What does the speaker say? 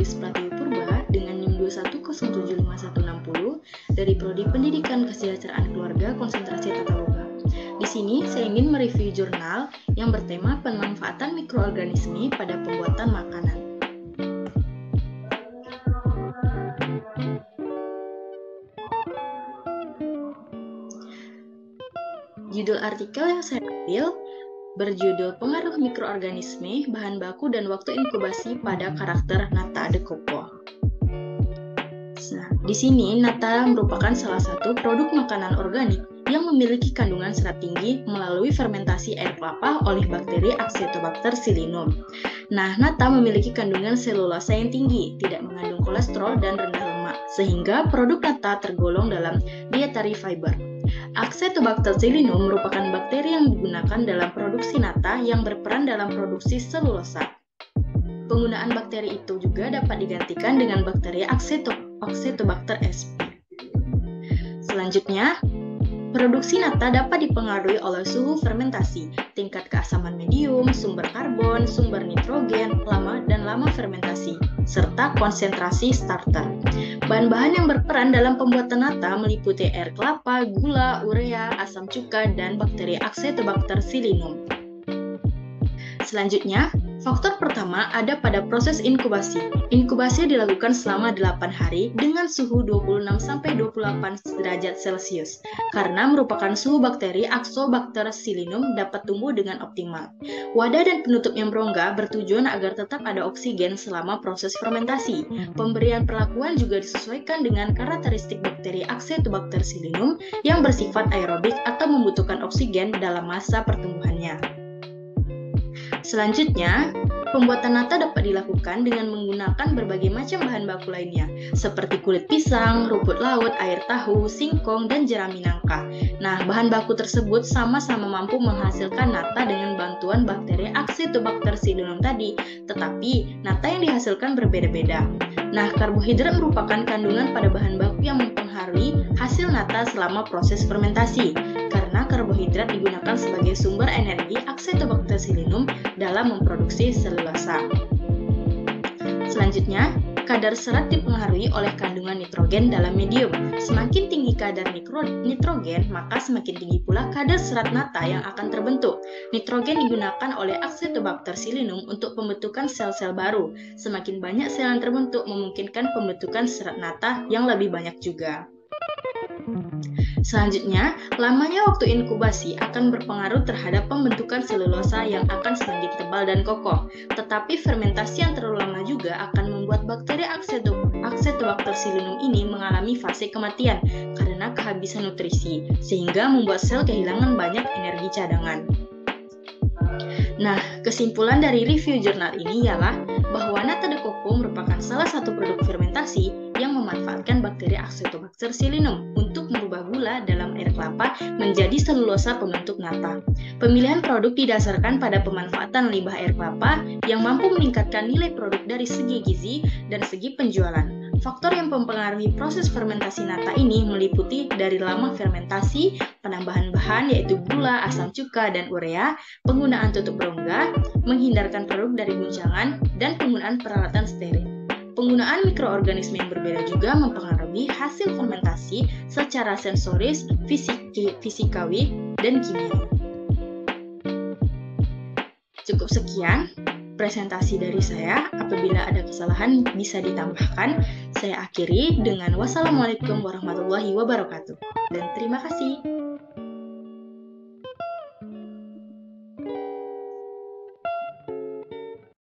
Aris Pratiwi Purba dengan NIM 210756160 dari Prodi Pendidikan Kesejahteraan Keluarga Konsentrasi Tata Boga. Di sini saya ingin mereview jurnal yang bertema pemanfaatan mikroorganisme pada pembuatan makanan. Judul artikel yang saya ambil berjudul Pengaruh Mikroorganisme, Bahan Baku dan Waktu Inkubasi pada Karakter Nata de coco. Nah, di sini nata merupakan salah satu produk makanan organik yang memiliki kandungan serat tinggi melalui fermentasi air kelapa oleh bakteri Acetobacter psilynum. Nah, nata memiliki kandungan selulosa yang tinggi, tidak mengandung kolesterol dan rendah lemak, sehingga produk nata tergolong dalam dietary fiber. Acetobacter psilynum merupakan bakteri yang digunakan dalam produksi nata yang berperan dalam produksi selulosa. Penggunaan bakteri itu juga dapat digantikan dengan bakteri Acetobacter sp. Selanjutnya, produksi nata dapat dipengaruhi oleh suhu fermentasi, tingkat keasaman medium, sumber karbon, sumber nitrogen, lama fermentasi, serta konsentrasi starter. Bahan-bahan yang berperan dalam pembuatan nata meliputi air kelapa, gula, urea, asam cuka, dan bakteri Acetobacter psilynum. Selanjutnya, faktor pertama ada pada proses inkubasi. Inkubasi dilakukan selama 8 hari dengan suhu 26-28 derajat Celcius karena merupakan suhu bakteri Acetobacter psilynum dapat tumbuh dengan optimal. Wadah dan penutup yang berongga bertujuan agar tetap ada oksigen selama proses fermentasi. Pemberian perlakuan juga disesuaikan dengan karakteristik bakteri Acetobacter psilynum yang bersifat aerobik atau membutuhkan oksigen dalam masa pertumbuhannya. Selanjutnya, pembuatan nata dapat dilakukan dengan menggunakan berbagai macam bahan baku lainnya, seperti kulit pisang, rumput laut, air tahu, singkong, dan jerami nangka. Nah, bahan baku tersebut sama-sama mampu menghasilkan nata dengan bantuan bakteri Acetobacter psilynum tadi, tetapi nata yang dihasilkan berbeda-beda. Nah, karbohidrat merupakan kandungan pada bahan baku yang mempengaruhi hasil nata selama proses fermentasi, karena karbohidrat digunakan sebagai sumber energi Acetobacter psilynum dalam memproduksi selulosa. Selanjutnya, kadar serat dipengaruhi oleh kandungan nitrogen dalam medium. Semakin tinggi kadar nitrogen, maka semakin tinggi pula kadar serat nata yang akan terbentuk. Nitrogen digunakan oleh Acetobacter psilynum untuk pembentukan sel-sel baru. Semakin banyak sel yang terbentuk memungkinkan pembentukan serat nata yang lebih banyak juga. Selanjutnya, lamanya waktu inkubasi akan berpengaruh terhadap pembentukan selulosa yang akan semakin tebal dan kokoh. Tetapi fermentasi yang terlalu lama juga akan membuat bakteri Acetobacter psilynum ini mengalami fase kematian karena kehabisan nutrisi, sehingga membuat sel kehilangan banyak energi cadangan. Nah, kesimpulan dari review jurnal ini ialah bahwa nata de coco merupakan salah satu produk fermentasi yang memanfaatkan bakteri Acetobacter psilynum untuk merubah gula dalam air kelapa menjadi selulosa pembentuk nata. Pemilihan produk didasarkan pada pemanfaatan limbah air kelapa yang mampu meningkatkan nilai produk dari segi gizi dan segi penjualan. Faktor yang mempengaruhi proses fermentasi nata ini meliputi dari lama fermentasi, penambahan bahan yaitu gula, asam cuka, dan urea, penggunaan tutup berongga, menghindarkan produk dari guncangan, dan penggunaan peralatan steril. Penggunaan mikroorganisme yang berbeda juga mempengaruhi hasil fermentasi secara sensoris, fisikawi, dan kimiawi. Cukup sekian presentasi dari saya. Apabila ada kesalahan bisa ditambahkan. Saya akhiri dengan wassalamualaikum warahmatullahi wabarakatuh. Dan terima kasih.